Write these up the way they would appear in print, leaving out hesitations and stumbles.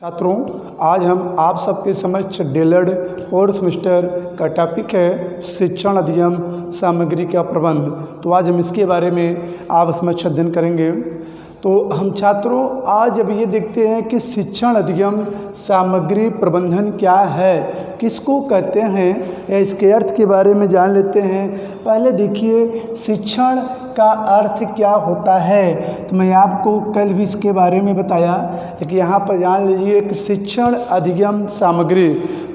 छात्रों, आज हम आप सबके समक्ष डीएलएड 4th सेमेस्टर का टॉपिक है शिक्षण अधिगम सामग्री का प्रबंध। तो आज हम इसके बारे में आप समक्ष अध्ययन करेंगे। तो हम छात्रों आज अब ये देखते हैं कि शिक्षण अधिगम सामग्री प्रबंधन क्या है, किसको कहते हैं, या इसके अर्थ के बारे में जान लेते हैं। पहले देखिए शिक्षण का अर्थ क्या होता है। तो मैं आपको कल भी इसके बारे में बताया, लेकिन यहाँ पर जान लीजिए कि शिक्षण अधिगम सामग्री।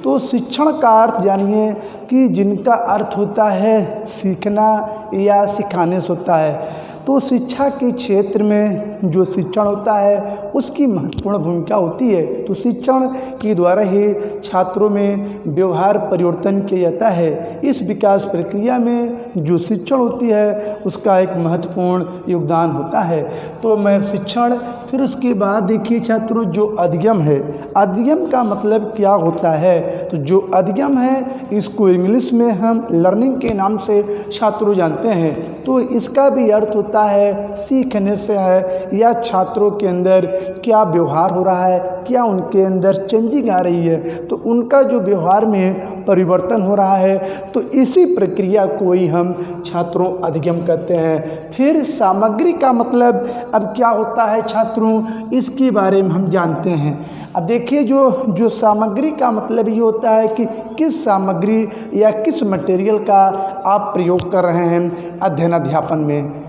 तो शिक्षण का अर्थ जानिए कि जिनका अर्थ होता है सीखना या सिखाने से होता है। तो शिक्षा के क्षेत्र में जो शिक्षण होता है उसकी महत्वपूर्ण भूमिका होती है। तो शिक्षण के द्वारा ही छात्रों में व्यवहार परिवर्तन किया जाता है। इस विकास प्रक्रिया में जो शिक्षण होती है उसका एक महत्वपूर्ण योगदान होता है। तो मैं शिक्षण, फिर उसके बाद देखिए छात्रों जो अधिगम है, अधिगम का मतलब क्या होता है। तो जो अधिगम है इसको इंग्लिश में हम लर्निंग के नाम से छात्रों जानते हैं। तो इसका भी अर्थ होता है सीखने से है, या छात्रों के अंदर क्या व्यवहार हो रहा है, क्या उनके अंदर चेंजिंग आ रही है, तो उनका जो व्यवहार में परिवर्तन हो रहा है, तो इसी प्रक्रिया को ही हम छात्रों अधिगम कहते हैं। फिर सामग्री का मतलब अब क्या होता है छात्रों, इसके बारे में हम जानते हैं। अब देखिए जो सामग्री का मतलब ये होता है कि किस सामग्री या किस मटेरियल का आप प्रयोग कर रहे हैं अध्ययन अध्यापन में।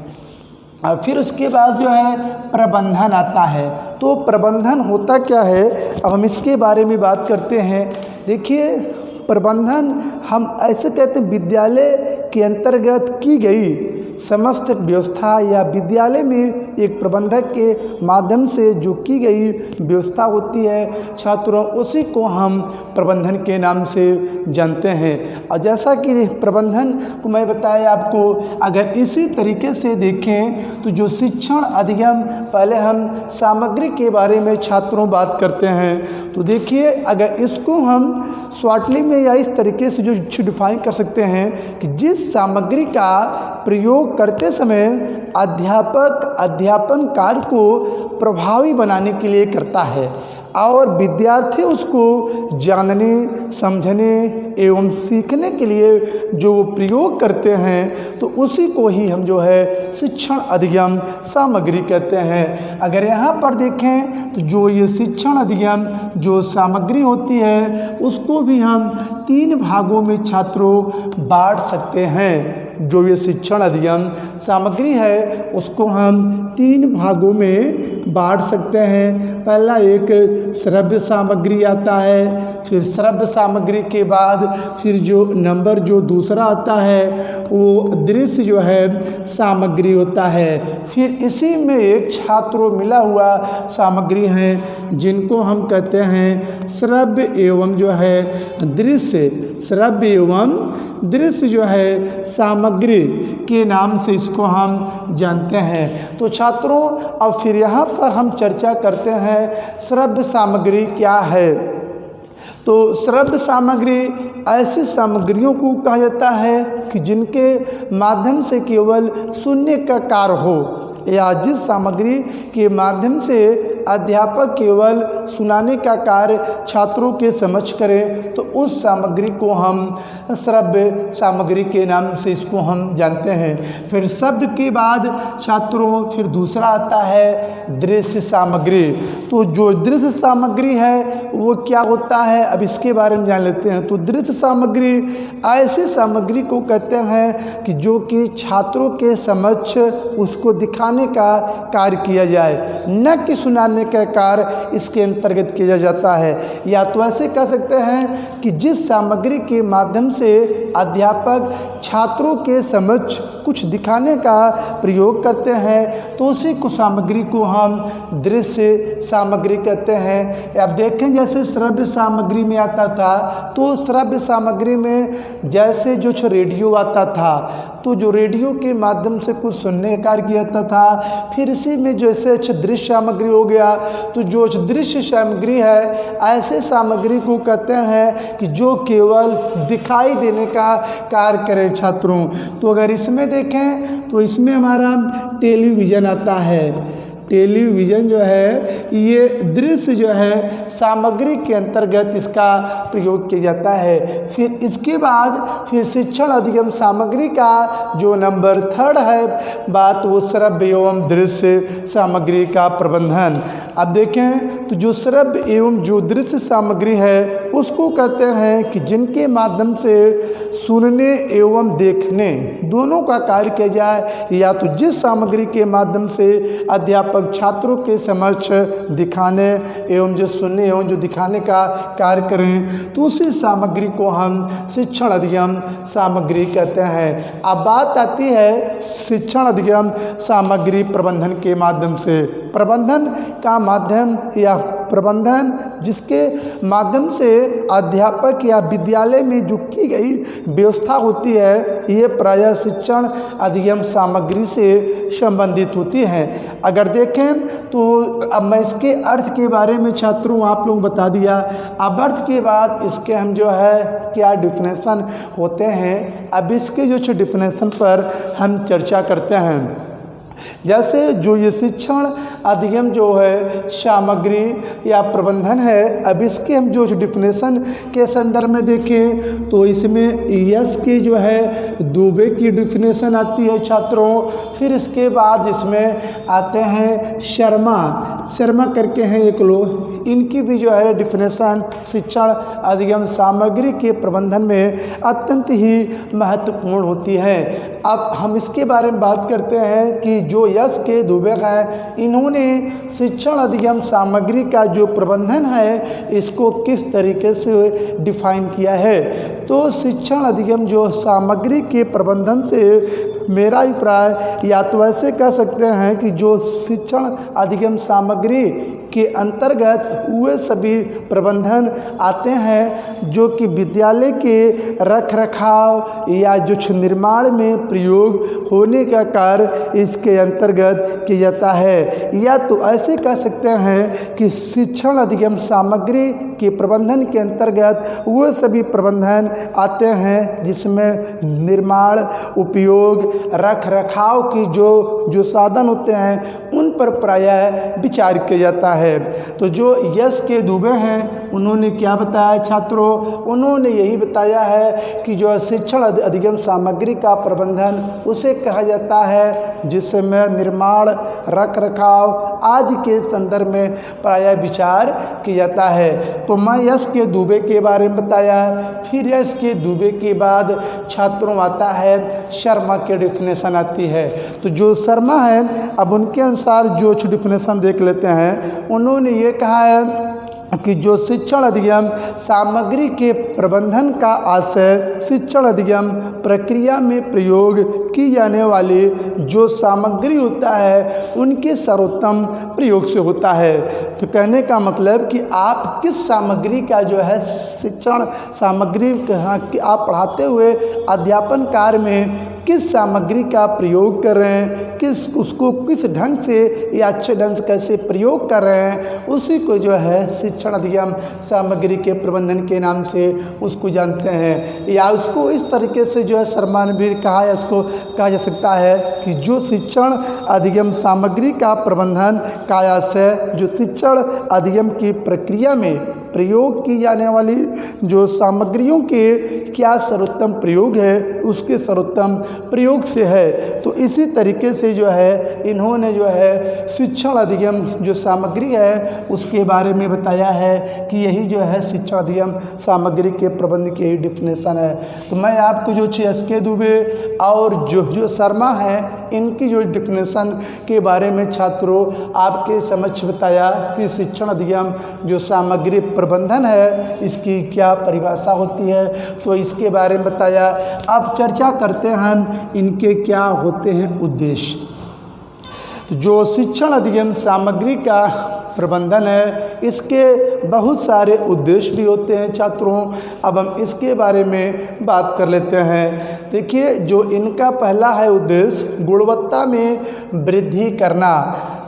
फिर उसके बाद जो है प्रबंधन आता है। तो प्रबंधन होता क्या है, अब हम इसके बारे में बात करते हैं। देखिए प्रबंधन हम ऐसे कहते हैं विद्यालय के अंतर्गत की गई समस्त व्यवस्था या विद्यालय में एक प्रबंधक के माध्यम से जो की गई व्यवस्था होती है छात्रों, उसी को हम प्रबंधन के नाम से जानते हैं। और जैसा कि प्रबंधन को मैं बताया आपको, अगर इसी तरीके से देखें तो जो शिक्षण अधिगम, पहले हम सामग्री के बारे में छात्रों बात करते हैं। तो देखिए अगर इसको हम शॉर्टली में या इस तरीके से जो डिफाइन कर सकते हैं कि जिस सामग्री का प्रयोग करते समय अध्यापक अध्यापन कार्य को प्रभावी बनाने के लिए करता है और विद्यार्थी उसको जानने, समझने एवं सीखने के लिए जो प्रयोग करते हैं, तो उसी को ही हम जो है शिक्षण अधिगम सामग्री कहते हैं। अगर यहाँ पर देखें तो जो ये शिक्षण अधिगम जो सामग्री होती है उसको भी हम 3 भागों में छात्रों बांट सकते हैं। जो ये शिक्षण अधिगम सामग्री है उसको हम 3 भागों में बांट सकते हैं। पहला एक श्रव्य सामग्री आता है, फिर श्रव्य सामग्री के बाद फिर जो नंबर जो दूसरा आता है वो दृश्य जो है सामग्री होता है। फिर इसी में एक छात्रों मिला हुआ सामग्री है जिनको हम कहते हैं श्रव्य एवं जो है दृश्य, श्रव्य एवं दृश्य जो है सामग्री के नाम से इसको हम जानते हैं। तो छात्रों अब फिर यहाँ पर हम चर्चा करते हैं श्रव्य सामग्री क्या है। तो श्रव्य सामग्री ऐसी सामग्रियों को कहा जाता है कि जिनके माध्यम से केवल सुनने का कार्य हो, या जिस सामग्री के माध्यम से अध्यापक केवल सुनाने का कार्य छात्रों के समक्ष करें, तो उस सामग्री को हम श्रव्य सामग्री के नाम से इसको हम जानते हैं। फिर शब्द के बाद छात्रों फिर दूसरा आता है दृश्य सामग्री। तो जो दृश्य सामग्री है वो क्या होता है, अब इसके बारे में जान लेते हैं। तो दृश्य सामग्री ऐसी सामग्री को कहते हैं कि जो कि छात्रों के समक्ष उसको दिखाने का कार्य किया जाए, न कि सुनाने का कार्य इसके अंतर्गत किया जाता है। या तो ऐसे कह सकते हैं कि जिस सामग्री के माध्यम से अध्यापक छात्रों के समक्ष कुछ दिखाने का प्रयोग करते हैं, तो उसी को सामग्री को हम दृश्य सामग्री कहते हैं। अब देखें जैसे श्रव्य सामग्री में आता था, तो श्रव्य सामग्री में जैसे जो रेडियो आता था, तो जो रेडियो के माध्यम से कुछ सुनने का कार्य किया जाता था। फिर इसी में जैसे दृश्य सामग्री हो गया, तो जो दृश्य सामग्री है ऐसे सामग्री को कहते हैं कि जो केवल दिखाई देने का कार्य करे छात्रों। तो अगर इसमें देखें तो इसमें हमारा टेलीविज़न आता है। टेलीविज़न जो है ये दृश्य जो है सामग्री के अंतर्गत इसका प्रयोग किया जाता है। फिर इसके बाद फिर शिक्षण अधिगम सामग्री का जो नंबर 3 है बात, वो श्रव्य एवं दृश्य सामग्री का प्रबंधन। अब देखें तो जो श्रव्य एवं जो दृश्य सामग्री है उसको कहते हैं कि जिनके माध्यम से सुनने एवं देखने दोनों का कार्य किया जाए, या तो जिस सामग्री के माध्यम से अध्यापक छात्रों के समक्ष दिखाने एवं जो सुनने एवं जो दिखाने का कार्य करें तो उसी सामग्री को हम शिक्षण अधिगम सामग्री कहते हैं। अब बात आती है शिक्षण अधिगम सामग्री प्रबंधन के माध्यम से। प्रबंधन का माध्यम या प्रबंधन जिसके माध्यम से अध्यापक या विद्यालय में जो की गई व्यवस्था होती है ये प्रायः शिक्षण अधिगम सामग्री से संबंधित होती है। अगर देखें तो अब मैं इसके अर्थ के बारे में छात्रों आप लोग बता दिया। अब अर्थ के बाद इसके हम जो है क्या डिफिनेशन होते हैं, अब इसके जो डिफिनेशन पर हम चर्चा करते हैं। जैसे जो ये शिक्षण अधिगम जो है सामग्री या प्रबंधन है, अब इसके हम जो डिफिनेशन के संदर्भ में देखें तो इसमें यस की जो है दुबे की डिफिनेशन आती है छात्रों। फिर इसके बाद इसमें आते हैं शर्मा करके हैं एक लोग, इनकी भी जो है डिफिनेशन शिक्षण अधिगम सामग्री के प्रबंधन में अत्यंत ही महत्वपूर्ण होती है। अब हम इसके बारे में बात करते हैं कि जो यस के दुबे हैं इन्होंने शिक्षण अधिगम सामग्री का जो प्रबंधन है इसको किस तरीके से डिफाइन किया है। तो शिक्षण अधिगम जो सामग्री के प्रबंधन से मेरा अभिप्राय या तो ऐसे कह सकते हैं कि जो शिक्षण अधिगम सामग्री के अंतर्गत वे सभी प्रबंधन आते हैं जो कि विद्यालय के रख रखाव या जो निर्माण में प्रयोग होने का कार्य इसके अंतर्गत किया जाता है। या तो ऐसे कह सकते हैं कि शिक्षण अधिगम सामग्री के प्रबंधन के अंतर्गत वो सभी प्रबंधन आते हैं जिसमें निर्माण, उपयोग, रख रखाव की जो साधन होते हैं उन पर प्रायः विचार किया जाता है। तो जो यस के दुबे हैं उन्होंने क्या बताया छात्रों, उन्होंने यही बताया है कि जो शिक्षण अधिगम सामग्री का प्रबंधन उसे कहा जाता है जिसमें निर्माण, रख रखाव आदि के संदर्भ में प्रायः विचार किया जाता है। तो मैं यस के दुबे के बारे में बताया। फिर यस के दुबे के बाद छात्रों आता है शर्मा की डिफिनेशन आती है। तो जो शर्मा है अब उनके अनुसार जो डिफिनेशन देख लेते हैं। उन्होंने ये कहा है कि जो शिक्षण अधिगम सामग्री के प्रबंधन का आशय शिक्षण अधिगम प्रक्रिया में प्रयोग की जाने वाली जो सामग्री होता है उनके सर्वोत्तम प्रयोग से होता है। तो कहने का मतलब कि आप किस सामग्री का जो है शिक्षण सामग्री आप पढ़ाते हुए अध्यापन कार्य में किस सामग्री का प्रयोग कर रहे हैं, उसको किस ढंग से या अच्छे ढंग से कैसे प्रयोग कर रहे हैं, उसी को जो है शिक्षण अधिगम सामग्री के प्रबंधन के नाम से उसको जानते हैं। या उसको इस तरीके से जो है शर्मा ने भी कहा है, उसको कहा जा सकता है कि जो शिक्षण अधिगम सामग्री का प्रबंधन का आशय जो शिक्षण अधिगम की प्रक्रिया में प्रयोग की जाने वाली जो सामग्रियों के क्या सर्वोत्तम प्रयोग है उसके सर्वोत्तम प्रयोग से है। तो इसी तरीके से जो है इन्होंने जो है शिक्षण अधिगम जो सामग्री है उसके बारे में बताया है कि यही जो है शिक्षण अधिगम सामग्री के प्रबंध की डिफिनेशन है। तो मैं आपको जो एस के दुबे और जो शर्मा है इनकी जो डिफिनेशन के बारे में छात्रों आपके समक्ष बताया कि शिक्षण अधिगम जो सामग्री प्रबंधन है इसकी क्या परिभाषा होती है, तो इसके बारे में बताया। अब चर्चा करते हैं हम इनके क्या होते हैं उद्देश्य। तो जो शिक्षण अधिगम सामग्री का प्रबंधन है इसके बहुत सारे उद्देश्य भी होते हैं छात्रों। अब हम इसके बारे में बात कर लेते हैं। देखिए जो इनका पहला है उद्देश्य गुणवत्ता में वृद्धि करना।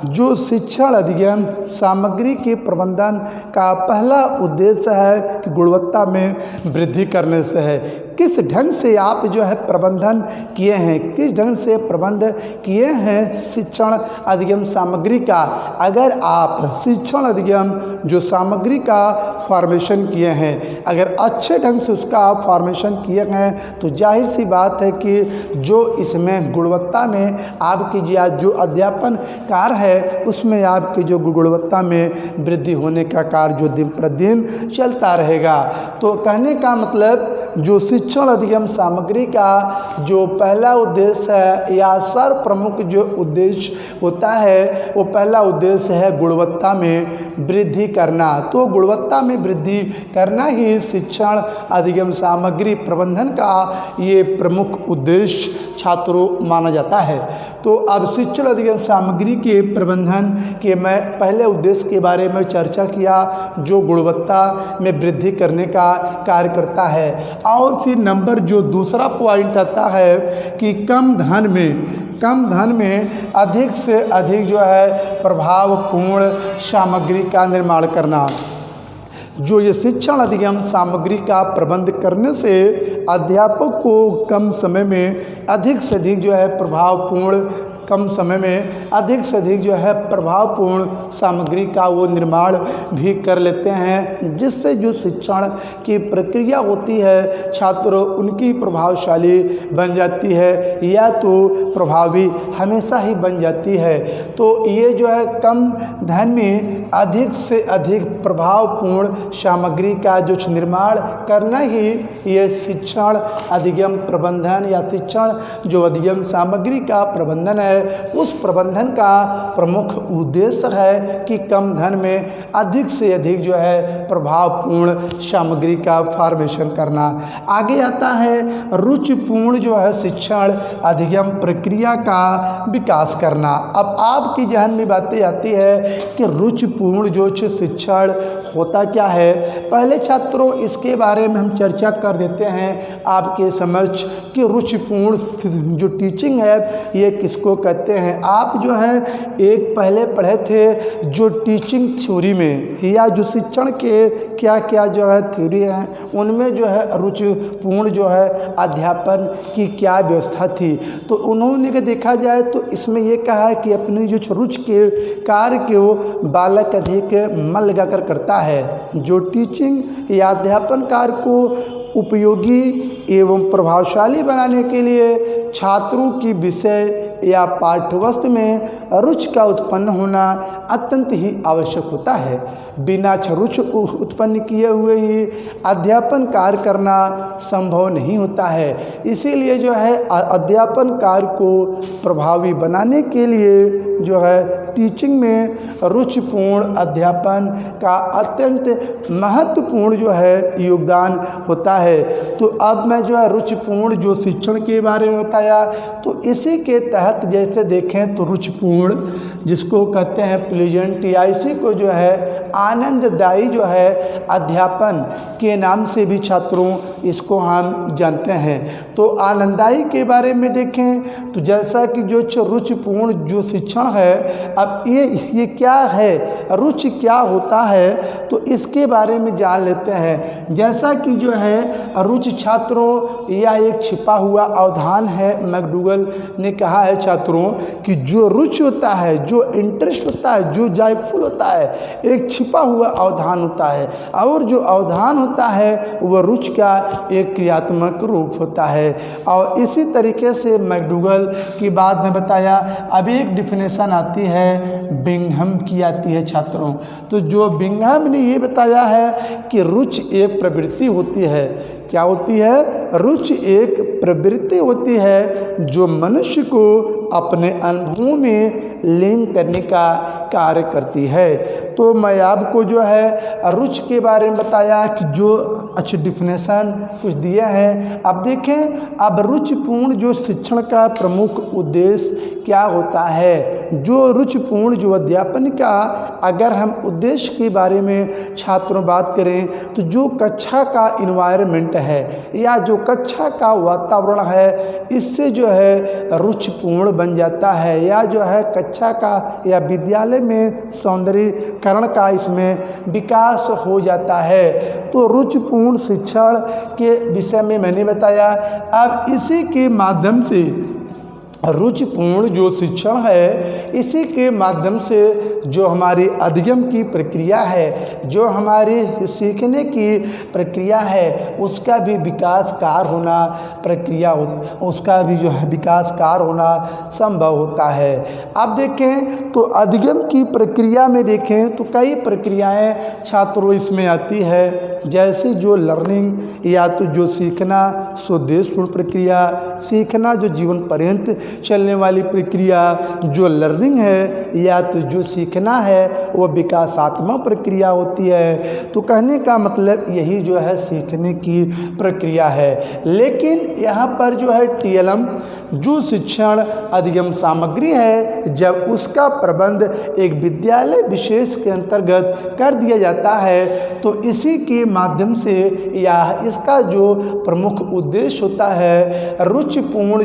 जो शिक्षण अधिगम सामग्री के प्रबंधन का पहला उद्देश्य है कि गुणवत्ता में वृद्धि करने से है। किस ढंग से आप जो है प्रबंधन किए हैं, किस ढंग से प्रबंध किए हैं शिक्षण अधिगम सामग्री का। अगर आप शिक्षण अधिगम जो सामग्री का फॉर्मेशन किए हैं, अगर अच्छे ढंग से उसका आप फॉर्मेशन किए हैं, तो जाहिर सी बात है कि जो इसमें गुणवत्ता में आपकी जो अध्यापन कार्य है उसमें आपकी जो गुणवत्ता में वृद्धि होने का कार्य जो दिन प्रतिदिन चलता रहेगा। तो कहने का मतलब जो शिक्षण अधिगम सामग्री का जो पहला उद्देश्य है या सर्व प्रमुख जो उद्देश्य होता है, वो पहला उद्देश्य है गुणवत्ता में वृद्धि करना। तो गुणवत्ता में वृद्धि करना ही शिक्षण अधिगम सामग्री प्रबंधन का ये प्रमुख उद्देश्य छात्रों माना जाता है। तो अब शिक्षण अधिगम सामग्री के प्रबंधन के मैं पहले उद्देश्य के बारे में चर्चा किया जो गुणवत्ता में वृद्धि करने का कार्य करता है। और फिर नंबर जो दूसरा पॉइंट आता है कि कम धन में अधिक से अधिक जो है प्रभावपूर्ण सामग्री का निर्माण करना। जो ये शिक्षण अधिगम सामग्री का प्रबंध करने से अध्यापक को कम समय में अधिक से अधिक जो है प्रभावपूर्ण सामग्री का वो निर्माण भी कर लेते हैं, जिससे जो शिक्षण की प्रक्रिया होती है छात्रों उनकी प्रभावशाली बन जाती है या तो प्रभावी हमेशा ही बन जाती है। तो ये जो है कम धन में अधिक से अधिक प्रभावपूर्ण सामग्री का जो निर्माण करना ही ये शिक्षण अधिगम प्रबंधन या शिक्षण जो अधिगम सामग्री का प्रबंधन है उस प्रबंधन का प्रमुख उद्देश्य है कि कम धन में अधिक से अधिक जो है प्रभावपूर्ण सामग्री का फॉर्मेशन करना। आगे आता है रुचिपूर्ण जो है शिक्षण अधिगम प्रक्रिया का विकास करना। अब आपकी जहन में बातें आती है कि रुचिपूर्ण जो शिक्षण होता क्या है। पहले छात्रों इसके बारे में हम चर्चा कर देते हैं आपके समझ कि रुचिपूर्ण जो टीचिंग है ये किसको कहते हैं। आप जो है एक पहले पढ़े थे जो टीचिंग थ्योरी में या जो शिक्षण के क्या क्या जो है थ्योरी हैं उनमें जो है रुचिपूर्ण जो है अध्यापन की क्या व्यवस्था थी। तो उन्होंने देखा जाए तो इसमें ये कहा है कि अपनी जो रुचि के कार्य के वो बालक अधिक मन लगाकर करता है। जो टीचिंग या अध्यापन कार्य को उपयोगी एवं प्रभावशाली बनाने के लिए छात्रों की विषय या पाठ्यवस्तु में रुचि का उत्पन्न होना अत्यंत ही आवश्यक होता है। बिना रुचि उत्पन्न किए हुए ही अध्यापन कार्य करना संभव नहीं होता है। इसीलिए जो है अध्यापन कार्य को प्रभावी बनाने के लिए जो है टीचिंग में रुचिपूर्ण अध्यापन का अत्यंत महत्वपूर्ण जो है योगदान होता है। तो अब मैं जो है रुचिपूर्ण जो शिक्षण के बारे में बताया, तो इसी के तहत जैसे देखें तो रुचिपूर्ण जिसको कहते हैं प्लीजेंट या इसी को जो है आनंददायी जो है अध्यापन के नाम से भी छात्रों इसको हम जानते हैं। तो आनंददायी के बारे में देखें तो जैसा कि जो रुचिपूर्ण जो शिक्षण है, अब ये क्या है, रुचि क्या होता है, तो इसके बारे में जान लेते हैं। जैसा कि जो है रुचि छात्रों या एक छिपा हुआ अवधान है। मैकडूगल ने कहा है छात्रों कि जो रुचि होता है, जो इंटरेस्ट होता है, जो जॉयफुल होता है, एक छिपा हुआ अवधान होता है और जो अवधान होता है वह रुचि का एक क्रियात्मक रूप होता है। और इसी तरीके से मैकडूगल की बात में बताया। अब एक डिफिनेशन आती है बिंघम की आती है छात्रों। तो जो बिंघम ने ये बताया है कि रुचि एक प्रवृत्ति होती है। क्या होती है? रुचि एक प्रवृत्ति होती है जो मनुष्य को अपने अनुभवों में लीन करने का कार्य करती है। तो मैं आपको जो है रुचि के बारे में बताया कि जो अच्छी डिफिनेशन कुछ दिया है। अब देखें अब रुचिपूर्ण जो शिक्षण का प्रमुख उद्देश्य क्या होता है। जो रुचिपूर्ण जो अध्यापन का अगर हम उद्देश्य के बारे में छात्रों बात करें तो जो कक्षा का इन्वायरमेंट है या जो कक्षा का वातावरण है इससे जो है रुचिपूर्ण बन जाता है, या जो है कक्षा का या विद्यालय में सौंदर्यीकरण का इसमें विकास हो जाता है। तो रुचिपूर्ण शिक्षण के विषय में मैंने बताया। अब इसी के माध्यम से रुचिपूर्ण जो शिक्षण है, इसी के माध्यम से जो हमारी अध्ययन की प्रक्रिया है, जो हमारी सीखने की प्रक्रिया है, उसका भी विकासकार होना उसका भी जो है विकासकार होना संभव होता है। अब देखें तो अध्ययन की प्रक्रिया में देखें तो कई प्रक्रियाएं छात्रों इसमें आती है, जैसे जो लर्निंग या तो जो सीखना स्वदेशपूर्ण प्रक्रिया, सीखना जो जीवन पर्यंत चलने वाली प्रक्रिया, जो लर्निंग है या तो जो सीखना है वो विकासात्मक प्रक्रिया होती है। तो कहने का मतलब यही जो है सीखने की प्रक्रिया है। लेकिन यहाँ पर जो है टीएलएम जो शिक्षण अध्ययन सामग्री है, जब उसका प्रबंध एक विद्यालय विशेष के अंतर्गत कर दिया जाता है तो इसी के माध्यम से या इसका जो प्रमुख उद्देश्य होता है रुचिपूर्ण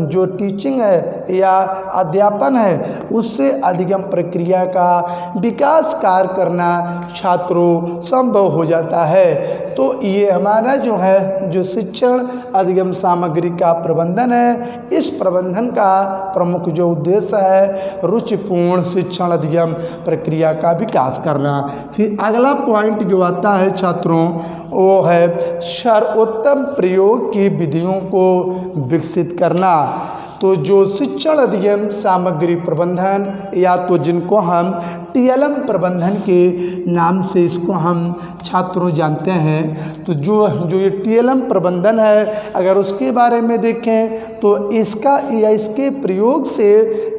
जो टीचिंग है या अध्यापन है, उससे अध्ययन प्रक्रिया का विकासकार करना छात्रों संभव हो जाता है। तो ये हमारा जो है जो शिक्षण अध्ययन सामग्री का प्रबंधन है, इस प्रबंधन का प्रमुख जो उद्देश्य है रुचिपूर्ण शिक्षण अध्ययन प्रक्रिया का विकास करना। फिर अगला पॉइंट जो आता है छात्रों वो है सर्वोत्तम प्रयोग की विधियों को विकसित करना। तो जो शिक्षण अध्ययन सामग्री प्रबंधन या तो जिनको हम टीएलएम प्रबंधन के नाम से इसको हम छात्रों जानते हैं, तो जो ये टीएलएम प्रबंधन है अगर उसके बारे में देखें तो इसका या इसके प्रयोग से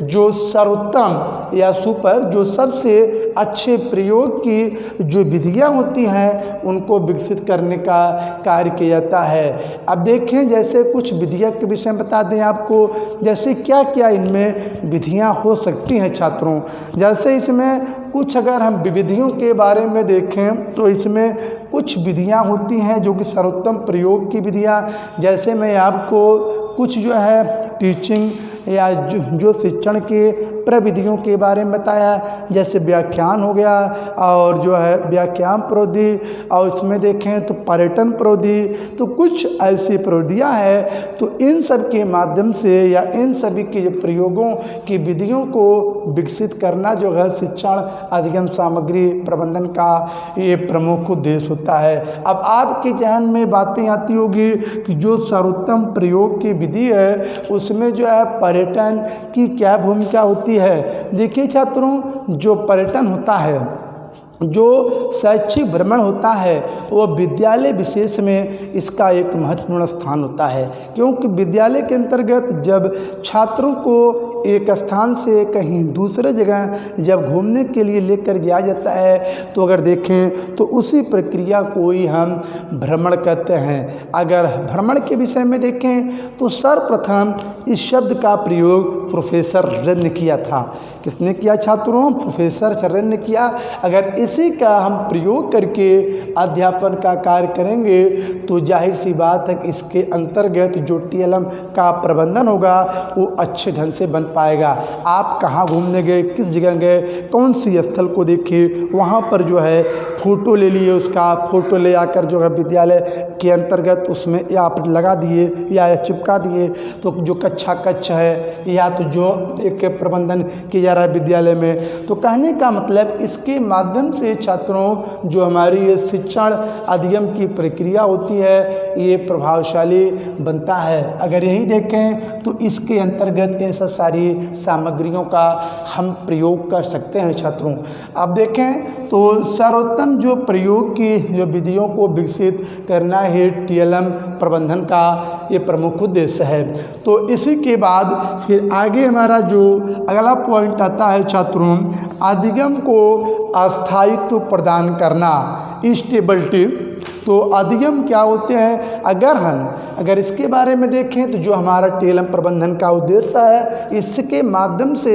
जो सर्वोत्तम या सुपर जो सबसे अच्छे प्रयोग की जो विधियां होती हैं उनको विकसित करने का कार्य किया जाता है। अब देखें जैसे कुछ विधियों के विषय में बता दें आपको, जैसे क्या क्या इनमें विधियां हो सकती हैं छात्रों। जैसे इसमें कुछ अगर हम विधियों के बारे में देखें तो इसमें कुछ विधियां होती हैं जो कि सर्वोत्तम प्रयोग की विधियां, जैसे मैं आपको कुछ जो है टीचिंग या जो शिक्षण के प्रविधियों के बारे में बताया, जैसे व्याख्यान हो गया और जो है व्याख्यान प्रविधि, और इसमें देखें तो पर्यटन प्रविधि, तो कुछ ऐसी प्रविधियाँ हैं। तो इन सब के माध्यम से या इन सभी के प्रयोगों की विधियों को विकसित करना जो है शिक्षण अध्ययन सामग्री प्रबंधन का ये प्रमुख उद्देश्य होता है। अब आपके जहन में बातें आती होगी कि जो सर्वोत्तम प्रयोग की विधि है उसमें जो है पर्यटन की क्या भूमिका होती है। देखिए छात्रों, जो पर्यटन होता है, जो शैक्षिक भ्रमण होता है, वो विद्यालय विशेष में इसका एक महत्वपूर्ण स्थान होता है, क्योंकि विद्यालय के अंतर्गत जब छात्रों को एक स्थान से कहीं दूसरे जगह जब घूमने के लिए लेकर जाया जाता है तो अगर देखें तो उसी प्रक्रिया को ही हम भ्रमण कहते हैं। अगर भ्रमण के विषय में देखें तो सर्वप्रथम इस शब्द का प्रयोग प्रोफेसर रन ने किया था। किसने किया छात्रों? प्रोफेसर रन ने किया। अगर इसी का हम प्रयोग करके अध्यापन का कार्य करेंगे तो जाहिर सी बात है कि इसके अंतर्गत जो टीएलएम का प्रबंधन होगा वो अच्छे ढंग से बन पाएगा। आप कहाँ घूमने गए, किस जगह गए, कौन सी स्थल को देखे, वहाँ पर जो है फ़ोटो ले लिए, उसका फ़ोटो ले आकर जो है विद्यालय के अंतर्गत उसमें या आप लगा दिए या चिपका दिए, तो जो कक्षा कक्ष है या तो जो एक प्रबंधन किया जा रहा है विद्यालय में। तो कहने का मतलब इसके माध्यम से छात्रों जो हमारी ये शिक्षण अध्ययन की प्रक्रिया होती है ये प्रभावशाली बनता है। अगर यही देखें तो इसके अंतर्गत इन सब सारी सामग्रियों का हम प्रयोग कर सकते हैं छात्रों। अब देखें तो सर्वोत्तम जो प्रयोग की जो विधियों को विकसित करना है टीएलएम प्रबंधन का ये प्रमुख उद्देश्य है। तो इसी के बाद फिर आगे हमारा जो अगला पॉइंट आता है छात्रों, अध्ययन को अस्थायित्व प्रदान करना, स्टेबिलिटी। तो अधिगम क्या होते हैं, अगर इसके बारे में देखें तो जो हमारा टीएलएम प्रबंधन का उद्देश्य है, इसके माध्यम से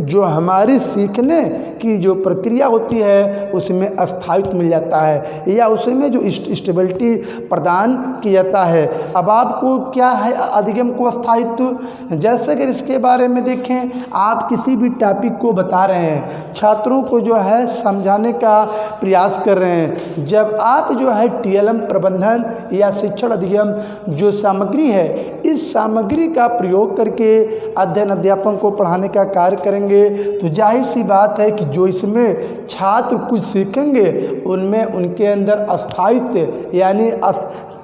जो हमारी सीखने की जो प्रक्रिया होती है उसमें स्थायित्व मिल जाता है या उसमें जो स्टेबिलिटी प्रदान किया जाता है। अब आपको क्या है अधिगम को स्थायित्व, जैसे अगर इसके बारे में देखें, आप किसी भी टॉपिक को बता रहे हैं, छात्रों को जो है समझाने का प्रयास कर रहे हैं, जब आप जो है टीएलएम प्रबंधन या शिक्षण अधिगम जो सामग्री है, इस सामग्री का प्रयोग करके अध्ययन अध्यापन को पढ़ाने का कार्य करेंगे, तो जाहिर सी बात है कि जो इसमें छात्र कुछ सीखेंगे उनमें उनके अंदर स्थायित्व यानी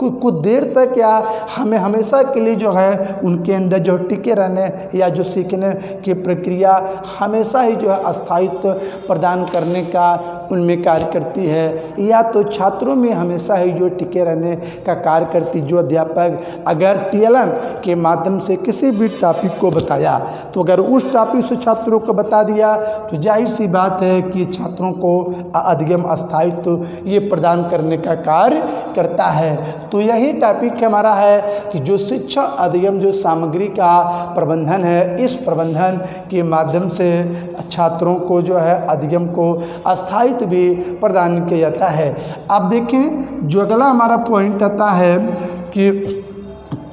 कुछ देर तक या हमें हमेशा के लिए जो है उनके अंदर जो टिके रहने या जो सीखने की प्रक्रिया हमेशा ही जो है स्थायित्व प्रदान करने का उनमें कार्य करती है, या तो छात्रों में हमेशा ही जो टिके रहने का कार्य करती। जो अध्यापक अगर टीएलएम के माध्यम से किसी भी टॉपिक को बताया, तो अगर उस टॉपिक से छात्रों को बता दिया तो जाहिर सी बात है कि छात्रों को अधिगम स्थायित्व ये प्रदान करने का कार्य करता है। तो यही टॉपिक हमारा है कि जो शिक्षा अधिगम जो सामग्री का प्रबंधन है, इस प्रबंधन के माध्यम से छात्रों को जो है अधिगम को स्थायित्व भी प्रदान किया जाता है। अब देखें जो अगला हमारा पॉइंट आता है कि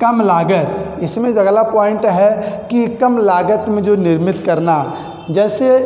कम लागत, इसमें जो अगला पॉइंट है कि कम लागत में जो निर्मित करना। जैसे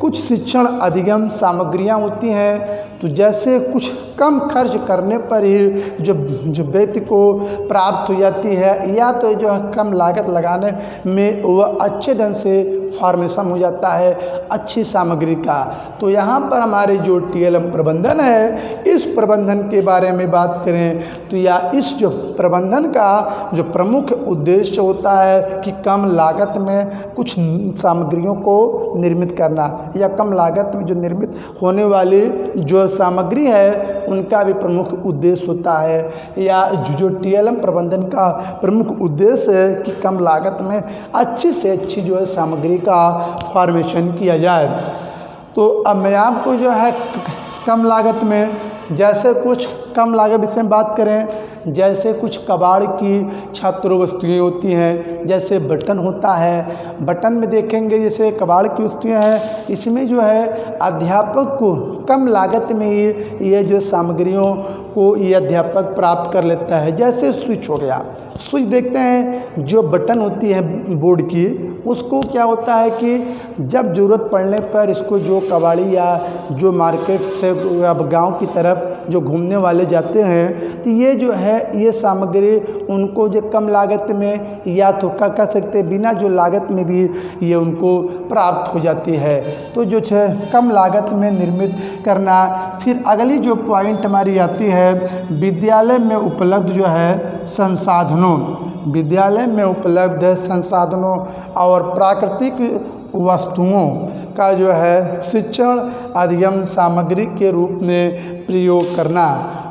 कुछ शिक्षण अधिगम सामग्रियां होती हैं, तो जैसे कुछ कम खर्च करने पर ही जो व्यक्ति को प्राप्त हो जाती है, या तो जो है कम लागत लगाने में वह अच्छे ढंग से फॉर्मेशन हो जाता है अच्छी सामग्री का। तो यहाँ पर हमारे जो टीएलएम प्रबंधन है, इस प्रबंधन के बारे में बात करें तो या इस जो प्रबंधन का जो प्रमुख उद्देश्य होता है कि कम लागत में कुछ सामग्रियों को निर्मित करना, या कम लागत में जो निर्मित होने वाली जो सामग्री है उनका भी प्रमुख उद्देश्य होता है, या जो टीएलएम प्रबंधन का प्रमुख उद्देश्य है कि कम लागत में अच्छी से अच्छी जो है सामग्री का फॉर्मेशन किया जाए। तो अब मैं आपको जो है कम लागत में, जैसे कुछ कम लागत विषय में बात करें, जैसे कुछ कबाड़ की छात्र वस्तुएँ होती हैं, जैसे बटन होता है, बटन में देखेंगे जैसे कबाड़ की वस्तुएँ हैं, इसमें जो है अध्यापक को कम लागत में ये जो सामग्रियों को ये अध्यापक प्राप्त कर लेता है। जैसे स्विच हो गया, स्विच देखते हैं जो बटन होती है बोर्ड की, उसको क्या होता है कि जब ज़रूरत पड़ने पर इसको जो कबाड़ी या जो मार्केट से अब गांव की तरफ जो घूमने वाले जाते हैं, तो ये जो है ये सामग्री उनको जो कम लागत में या तो क्या कह सकते बिना जो लागत में भी ये उनको प्राप्त हो जाती है। तो जो है कम लागत में निर्मित करना। फिर अगली जो पॉइंट हमारी आती है, विद्यालय में उपलब्ध जो है संसाधनों, विद्यालय में उपलब्ध संसाधनों और प्राकृतिक वस्तुओं का जो है शिक्षण अधिगम सामग्री के रूप में प्रयोग करना।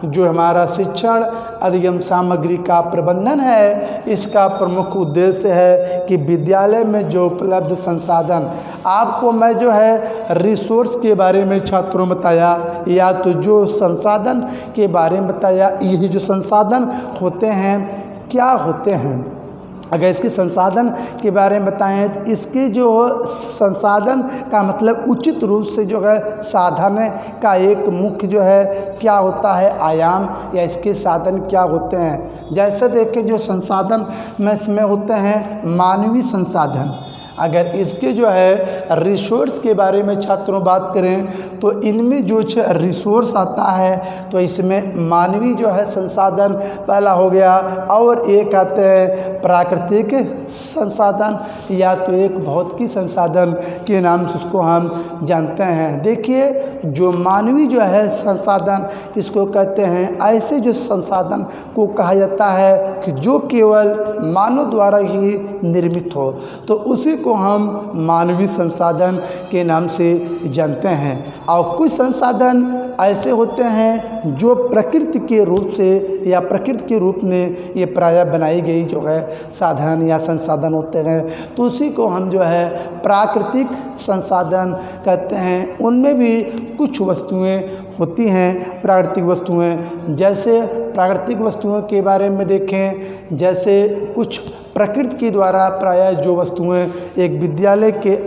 जो हमारा शिक्षण अधिगम सामग्री का प्रबंधन है, इसका प्रमुख उद्देश्य है कि विद्यालय में जो उपलब्ध संसाधन, आपको मैं जो है रिसोर्स के बारे में छात्रों बताया, या तो जो संसाधन के बारे में बताया, यही जो संसाधन होते हैं क्या होते हैं। अगर इसके संसाधन के बारे में बताएं तो इसके जो संसाधन का मतलब उचित रूप से जो है साधन का एक मुख्य जो है क्या होता है आयाम, या इसके साधन क्या होते हैं। जैसे देखें जो संसाधन में इसमें होते हैं मानवीय संसाधन। अगर इसके जो है रिसोर्स के बारे में छात्रों बात करें तो इनमें जो रिसोर्स आता है तो इसमें मानवीय जो है संसाधन पहला हो गया, और एक आते हैं प्राकृतिक संसाधन, या तो एक भौतिकी संसाधन के नाम से उसको हम जानते हैं। देखिए जो मानवीय जो है संसाधन किसको कहते हैं, ऐसे जो संसाधन को कहा जाता है कि जो केवल मानव द्वारा ही निर्मित हो, तो उसी को हम मानवीय संसाधन के नाम से जानते हैं। और कुछ संसाधन ऐसे होते हैं जो प्रकृति के रूप से या प्रकृति के रूप में ये प्रायः बनाई गई जो है साधन या संसाधन होते हैं, तो उसी को हम जो है प्राकृतिक संसाधन कहते हैं। उनमें भी कुछ वस्तुएं होती हैं प्राकृतिक वस्तुएं। जैसे प्राकृतिक वस्तुओं के बारे में देखें, जैसे कुछ प्रकृति के द्वारा प्रायः जो वस्तुएं एक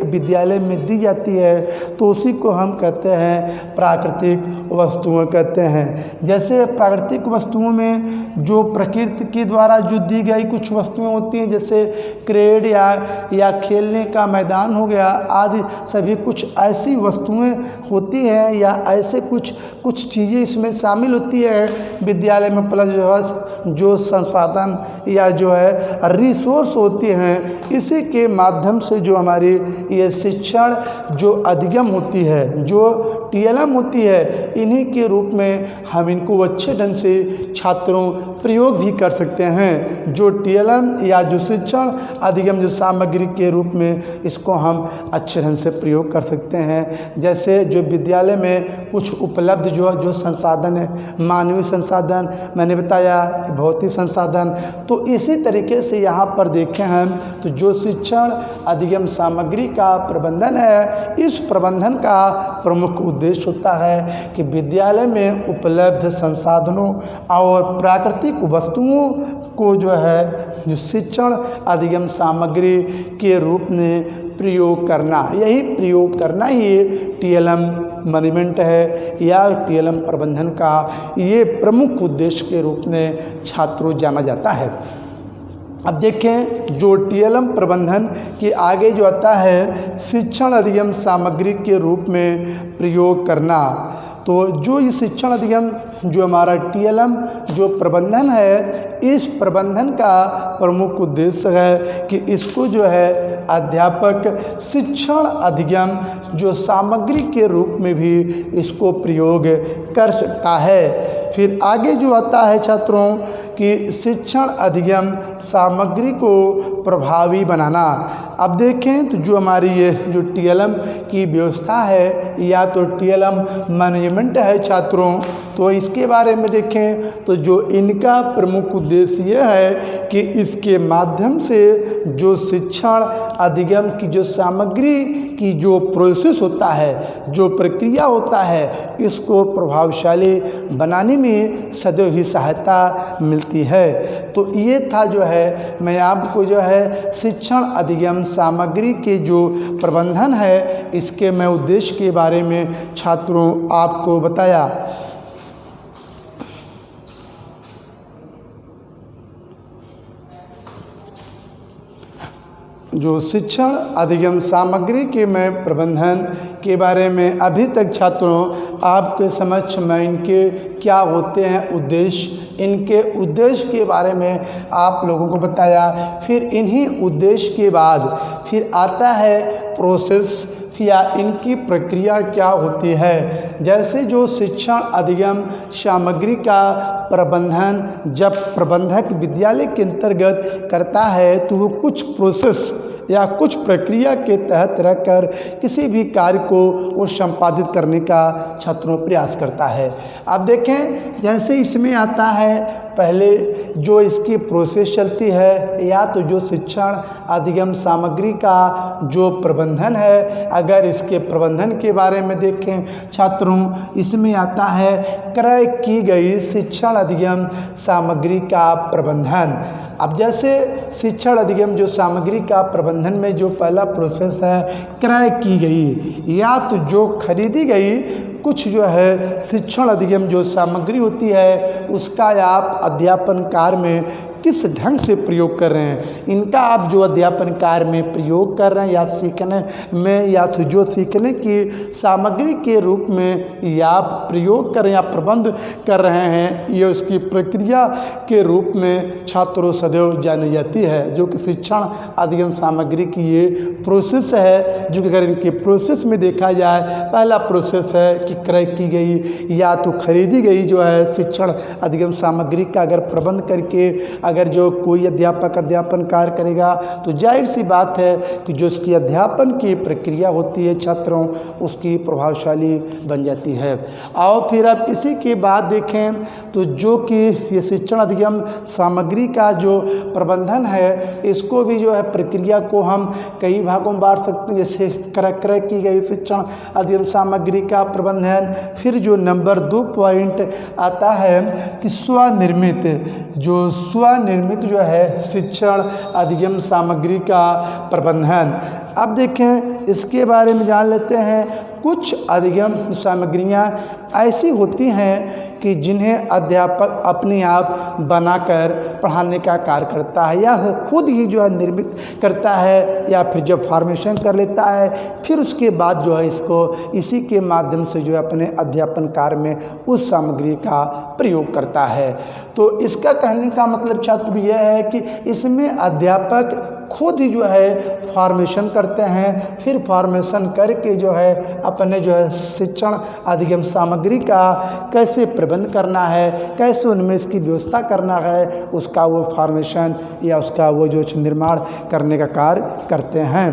विद्यालय में दी जाती है, तो उसी को हम कहते हैं प्राकृतिक वस्तुएं कहते हैं। जैसे प्राकृतिक वस्तुओं में जो प्रकृति के द्वारा जो दी गई कुछ वस्तुएं होती हैं, जैसे क्रेड या खेलने का मैदान हो गया आदि, सभी कुछ ऐसी वस्तुएं होती हैं या ऐसे कुछ चीज़ें इसमें शामिल होती है विद्यालय में। प्लस जो संसाधन या जो है रिसोर्स होते हैं, इसी के माध्यम से जो हमारी ये शिक्षण जो अधिगम होती है, जो TLM होती है, इन्हीं के रूप में हम इनको अच्छे ढंग से छात्रों प्रयोग भी कर सकते हैं। जो TLM या जो शिक्षण अधिगम जो सामग्री के रूप में इसको हम अच्छे ढंग से प्रयोग कर सकते हैं। जैसे जो विद्यालय में कुछ उपलब्ध जो संसाधन है, मानवीय संसाधन मैंने बताया, भौतिक संसाधन, तो इसी तरीके से यहाँ पर देखें हम तो जो शिक्षण अधिगम सामग्री का प्रबंधन है, इस प्रबंधन का प्रमुख उद्देश्य होता है कि विद्यालय में उपलब्ध संसाधनों और प्राकृतिक वस्तुओं को जो है जो शिक्षण अधिगम सामग्री के रूप में प्रयोग करना, यही प्रयोग करना ही TLM मैनेजमेंट है या TLM प्रबंधन का ये प्रमुख उद्देश्य के रूप में छात्रों जाना जाता है। अब देखें जो TLM प्रबंधन के आगे जो आता है शिक्षण अधिगम सामग्री के रूप में प्रयोग करना, तो जो ये शिक्षण अधिगम जो हमारा TLM जो प्रबंधन है, इस प्रबंधन का प्रमुख उद्देश्य है कि इसको जो है अध्यापक शिक्षण अधिगम जो सामग्री के रूप में भी इसको प्रयोग कर सकता है। फिर आगे जो आता है छात्रों कि शिक्षण अधिगम सामग्री को प्रभावी बनाना। अब देखें तो जो हमारी ये जो TLM की व्यवस्था है या तो TLM मैनेजमेंट है छात्रों, तो इसके बारे में देखें तो जो इनका प्रमुख उद्देश्य ये है कि इसके माध्यम से जो शिक्षण अधिगम की जो सामग्री की जो प्रोसेस होता है, जो प्रक्रिया होता है, इसको प्रभावशाली बनाने में सदैव ही सहायता मिलती है। तो ये था जो है मैं आपको जो है शिक्षण अधिगम सामग्री के जो प्रबंधन है, इसके मैं उद्देश्य के बारे में छात्रों आपको बताया। जो शिक्षण अधिगम सामग्री के मैं प्रबंधन के बारे में अभी तक छात्रों आपके समक्ष मैं इनके क्या होते हैं उद्देश्य, इनके उद्देश्य के बारे में आप लोगों को बताया। फिर इन्हीं उद्देश्य के बाद फिर आता है प्रोसेस या इनकी प्रक्रिया क्या होती है। जैसे जो शिक्षण अधिगम सामग्री का प्रबंधन जब प्रबंधक विद्यालय के अंतर्गत करता है, तो वो कुछ प्रोसेस या कुछ प्रक्रिया के तहत रहकर किसी भी कार्य को वो संपादित करने का छात्रों प्रयास करता है। अब देखें जैसे इसमें आता है पहले जो इसकी प्रोसेस चलती है या तो जो शिक्षण अधिगम सामग्री का जो प्रबंधन है, अगर इसके प्रबंधन के बारे में देखें छात्रों, इसमें आता है क्रय की गई शिक्षण अधिगम सामग्री का प्रबंधन। अब जैसे शिक्षण अधिगम जो सामग्री का प्रबंधन में जो पहला प्रोसेस है क्रय की गई या तो जो खरीदी गई कुछ जो है शिक्षण अधिगम जो सामग्री होती है, उसका आप अध्यापन कार्य में किस ढंग से प्रयोग कर रहे हैं, इनका आप जो अध्यापन कार्य में प्रयोग कर रहे हैं या सीखने में या तो जो सीखने की सामग्री के रूप में या आप प्रयोग कर रहे हैं या प्रबंध कर रहे हैं, ये उसकी प्रक्रिया के रूप में छात्रों सदैव जानी जाती है। जो कि शिक्षण अधिगम सामग्री की ये प्रोसेस है, जो कि अगर इनके प्रोसेस में देखा जाए, पहला प्रोसेस है कि क्रय की गई या तो खरीदी गई जो है शिक्षण अधिगम सामग्री का अगर प्रबंध करके अगर जो कोई अध्यापक अध्यापन कार्य करेगा तो जाहिर सी बात है कि जो उसकी अध्यापन की प्रक्रिया होती है छात्रों उसकी प्रभावशाली बन जाती है। और फिर अब इसी के बाद देखें तो जो कि ये शिक्षण अधिगम सामग्री का जो प्रबंधन है इसको भी जो है प्रक्रिया को हम कई भागों में बांट सकते हैं, जैसे क्रय की गई शिक्षण अधिगम सामग्री का प्रबंधन। फिर जो नंबर 2 पॉइंट आता है कि स्वनिर्मित जो है शिक्षण अधिगम सामग्री का प्रबंधन। अब देखें इसके बारे में जान लेते हैं। कुछ अधिगम सामग्रियां ऐसी होती हैं कि जिन्हें अध्यापक अपने आप बनाकर पढ़ाने का कार्य करता है या खुद ही जो है निर्मित करता है, या फिर जब फॉर्मेशन कर लेता है फिर उसके बाद जो है इसको इसी के माध्यम से जो है अपने अध्यापन कार्य में उस सामग्री का प्रयोग करता है। तो इसका कहने का मतलब छात्र यह है कि इसमें अध्यापक खुद ही जो है फॉर्मेशन करते हैं, फिर फॉर्मेशन करके जो है अपने जो है शिक्षण अधिगम सामग्री का कैसे प्रबंध करना है, कैसे उनमें इसकी व्यवस्था करना है, उसका वो फॉर्मेशन या उसका वो जो निर्माण करने का कार्य करते हैं।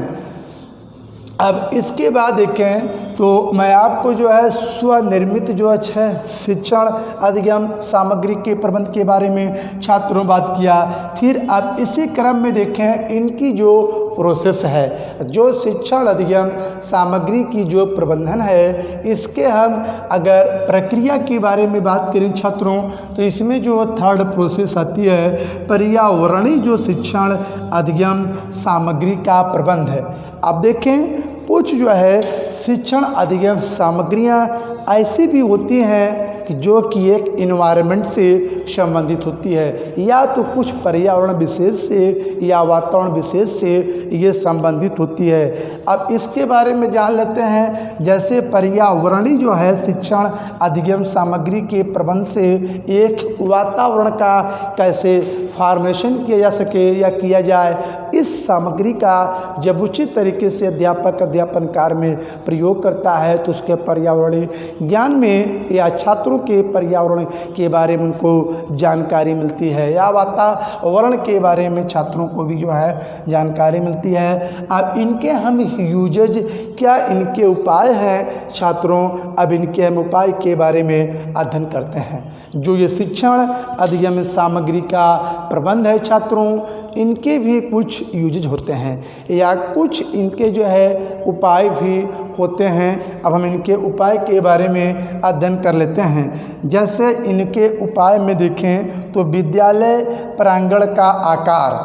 अब इसके बाद देखें तो मैं आपको जो है स्वनिर्मित जो है शिक्षण अधिगम सामग्री के प्रबंध के बारे में छात्रों बात किया। फिर अब इसी क्रम में देखें इनकी जो प्रोसेस है, जो शिक्षण अधिगम सामग्री की जो प्रबंधन है इसके हम अगर प्रक्रिया के बारे में बात करें छात्रों तो इसमें जो थर्ड प्रोसेस आती है पर्यावरणीय जो शिक्षण अधिगम सामग्री का प्रबंध है। अब देखें कुछ जो है शिक्षण अधिगम सामग्रियां ऐसी भी होती हैं कि जो कि एक इन्वायरमेंट से संबंधित होती है, या तो कुछ पर्यावरण विशेष से या वातावरण विशेष से ये संबंधित होती है। अब इसके बारे में जान लेते हैं। जैसे पर्यावरणीय जो है शिक्षण अधिगम सामग्री के प्रबंध से एक वातावरण का कैसे फॉर्मेशन किया जा सके या किया जाए, इस सामग्री का जब उचित तरीके से अध्यापक अध्यापन कार्य में प्रयोग करता है तो उसके पर्यावरणीय ज्ञान में या छात्रों के पर्यावरण के बारे में उनको जानकारी मिलती है, या वातावरण के बारे में छात्रों को भी जो है जानकारी मिलती है। अब इनके हम यूजेज क्या इनके उपाय हैं छात्रों, अब इनके हम उपाय के बारे में अध्ययन करते हैं। जो ये शिक्षण अधिगम सामग्री का प्रबंध है छात्रों, इनके भी कुछ यूजेज होते हैं या कुछ इनके जो है उपाय भी होते हैं। अब हम इनके उपाय के बारे में अध्ययन कर लेते हैं। जैसे इनके उपाय में देखें तो विद्यालय प्रांगण का आकार,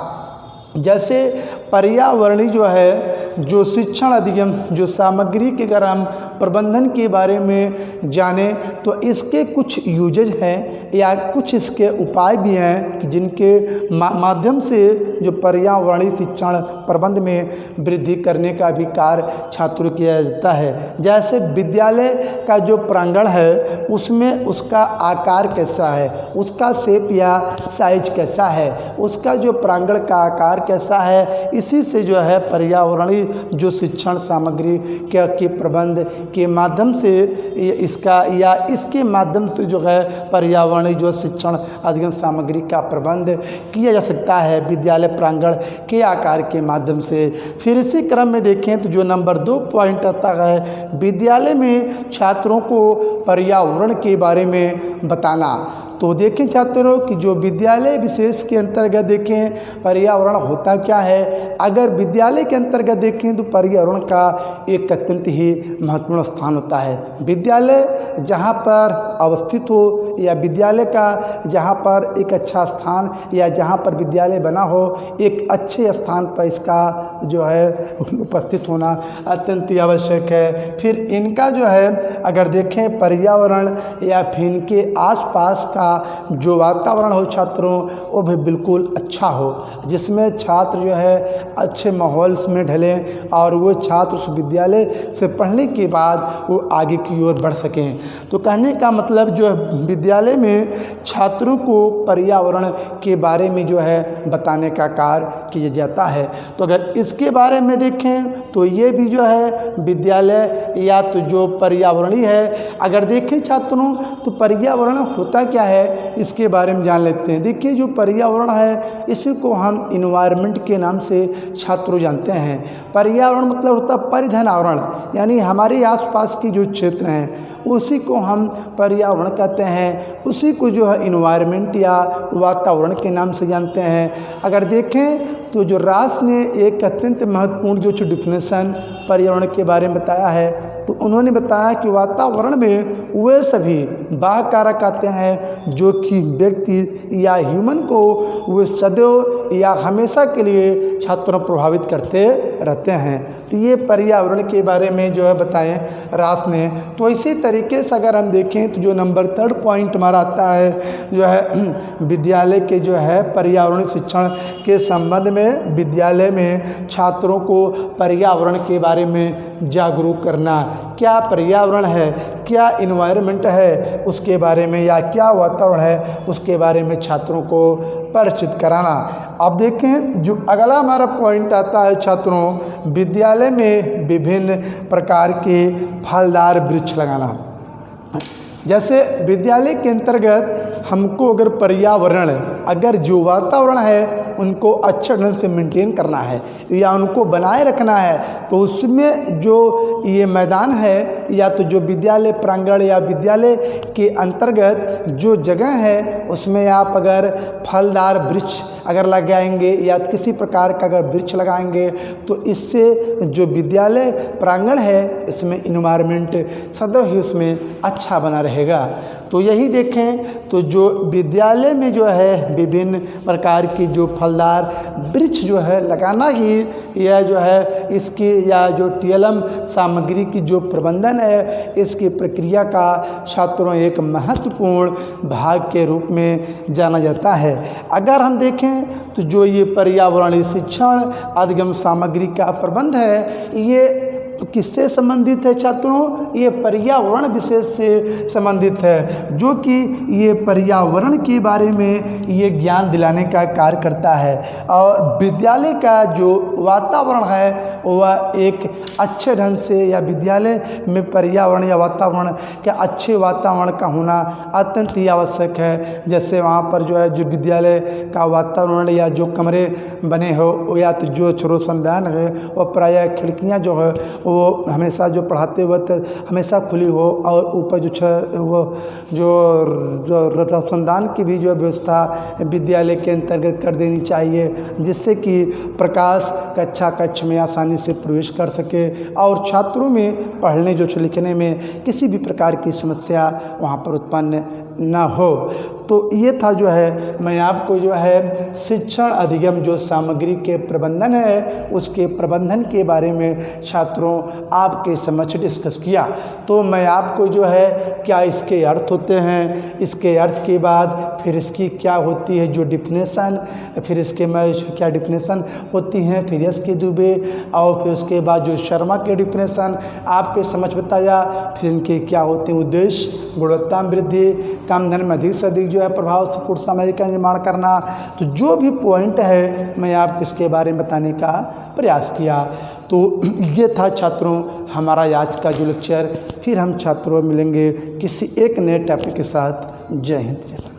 जैसे पर्यावरणीय जो है जो शिक्षण अधिगम जो सामग्री के अगर हम प्रबंधन के बारे में जाने तो इसके कुछ यूजेज हैं या कुछ इसके उपाय भी हैं कि जिनके माध्यम से जो पर्यावरणीय शिक्षण प्रबंध में वृद्धि करने का भी कार्य छात्रों किया जाता है। जैसे विद्यालय का जो प्रांगण है उसमें उसका आकार कैसा है, उसका शेप या साइज कैसा है, उसका जो प्रांगण का आकार कैसा है, इसी से जो है पर्यावरणीय जो शिक्षण सामग्री के प्रबंध के माध्यम से इसका या इसके माध्यम से जो है पर्यावरणीय जो शिक्षण अधिगम सामग्री का प्रबंध किया जा सकता है विद्यालय प्रांगण के आकार के माध्यम से। फिर इसी क्रम में देखें तो जो नंबर 2 पॉइंट आता है विद्यालय में छात्रों को पर्यावरण के बारे में बताना। तो देखें छात्रों कि जो विद्यालय विशेष के अंतर्गत देखें पर्यावरण होता क्या है। अगर विद्यालय के अंतर्गत देखें तो पर्यावरण का एक अत्यंत ही महत्वपूर्ण स्थान होता है। विद्यालय जहाँ पर अवस्थित हो या विद्यालय का जहाँ पर एक अच्छा स्थान या जहाँ पर विद्यालय बना हो एक अच्छे स्थान पर इसका जो है उपस्थित होना अत्यंत ही आवश्यक है। फिर इनका जो है अगर देखें पर्यावरण या फिर इनके आसपास का जो वातावरण हो छात्रों वो भी बिल्कुल अच्छा हो, जिसमें छात्र जो है अच्छे माहौल में ढलें और वो छात्र उस विद्यालय से पढ़ने के बाद वो आगे की ओर बढ़ सकें। तो कहने का मतलब जो है विद्यालय में छात्रों को पर्यावरण के बारे में जो है बताने का कार्य किया जाता है। तो अगर इसके बारे में देखें तो ये भी जो है विद्यालय या तो जो पर्यावरणीय है। अगर देखें छात्रों तो पर्यावरण होता क्या है इसके बारे में जान लेते हैं। देखिए, जो पर्यावरण है इसी को हम इन्वायरमेंट के नाम से छात्रों जानते हैं। पर्यावरण मतलब होता है परिधन आवरण, यानी हमारे आसपास की जो क्षेत्र हैं उसी को हम पर्यावरण कहते हैं। उसी को जो है इन्वायरमेंट या वातावरण के नाम से जानते हैं। अगर देखें तो जो रास ने एक अत्यंत महत्वपूर्ण जो डिफिनेशन पर्यावरण के बारे में बताया है, तो उन्होंने बताया कि वातावरण में वे सभी बाह्य कारक आते हैं जो कि व्यक्ति या ह्यूमन को वे सदैव या हमेशा के लिए छात्रों प्रभावित करते रहते हैं। तो ये पर्यावरण के बारे में जो है बताएं रास ने। तो इसी तरीके से अगर हम देखें तो जो नंबर 3 पॉइंट हमारा आता है जो है विद्यालय के जो है पर्यावरण शिक्षण के संबंध में विद्यालय में छात्रों को पर्यावरण के बारे में जागरूक करना। क्या पर्यावरण है, क्या इन्वायरमेंट है उसके बारे में, या क्या वातावरण है उसके बारे में छात्रों को परिचित कराना। अब देखें जो अगला हमारा पॉइंट आता है छात्रों, विद्यालय में विभिन्न प्रकार के फलदार वृक्ष लगाना। जैसे विद्यालय के अंतर्गत हमको अगर पर्यावरण, अगर जो वातावरण है उनको अच्छे ढंग से मेंटेन करना है या उनको बनाए रखना है, तो उसमें जो ये मैदान है या तो जो विद्यालय प्रांगण या विद्यालय के अंतर्गत जो जगह है उसमें आप अगर फलदार वृक्ष अगर लगाएंगे या किसी प्रकार का अगर वृक्ष लगाएंगे तो इससे जो विद्यालय प्रांगण है इसमें इन्वायरमेंट सदैव ही उसमें अच्छा बना रहेगा। तो यही देखें तो जो विद्यालय में जो है विभिन्न प्रकार की जो फलदार वृक्ष जो है लगाना ही यह जो है इसकी या जो TLM सामग्री की जो प्रबंधन है इसकी प्रक्रिया का छात्रों एक महत्वपूर्ण भाग के रूप में जाना जाता है। अगर हम देखें तो जो ये पर्यावरणीय शिक्षण अधिगम सामग्री का प्रबंध है ये किससे संबंधित है छात्रों? ये पर्यावरण विषय से संबंधित है, जो कि ये पर्यावरण के बारे में ये ज्ञान दिलाने का कार्य करता है। और विद्यालय का जो वातावरण है वह एक अच्छे ढंग से या विद्यालय में पर्यावरण या वातावरण के अच्छे वातावरण का होना अत्यंत ही आवश्यक है। जैसे वहाँ पर जो है जो विद्यालय का वातावरण या जो कमरे बने हो या तो जो रोशनदान है वह प्रायः खिड़कियाँ जो है वो हमेशा जो पढ़ाते वक्त हमेशा खुली हो और ऊपर जो रोशनदान की भी जो व्यवस्था विद्यालय के अंतर्गत कर देनी चाहिए, जिससे कि प्रकाश कक्ष में आसानी से प्रवेश कर सके और छात्रों में पढ़ने जो लिखने में किसी भी प्रकार की समस्या वहाँ पर उत्पन्न ना हो। तो ये था जो है मैं आपको जो है शिक्षण अधिगम जो सामग्री के प्रबंधन है उसके प्रबंधन के बारे में छात्रों आपके समक्ष डिस्कस किया। तो मैं आपको जो है क्या इसके अर्थ होते हैं, इसके अर्थ के बाद फिर इसकी क्या होती है जो डिफिनेशन, फिर इसके में क्या डिफिनेशन होती हैं, फिर एस के दुबे और फिर उसके बाद जो शर्मा के डिफिनेशन आपके समझ बताया, फिर इनके क्या होते हैं उद्देश्य, गुणवत्ता वृद्धि, कम धन में अधिक से अधिक जो है प्रभाव से पूर्ण सामग्री का निर्माण करना। तो जो भी पॉइंट है मैं आपको इसके बारे में बताने का प्रयास किया। तो ये था छात्रों हमारा आज का जो लेक्चर। फिर हम छात्रों मिलेंगे किसी एक नए टॉपिक के साथ। जय हिंद।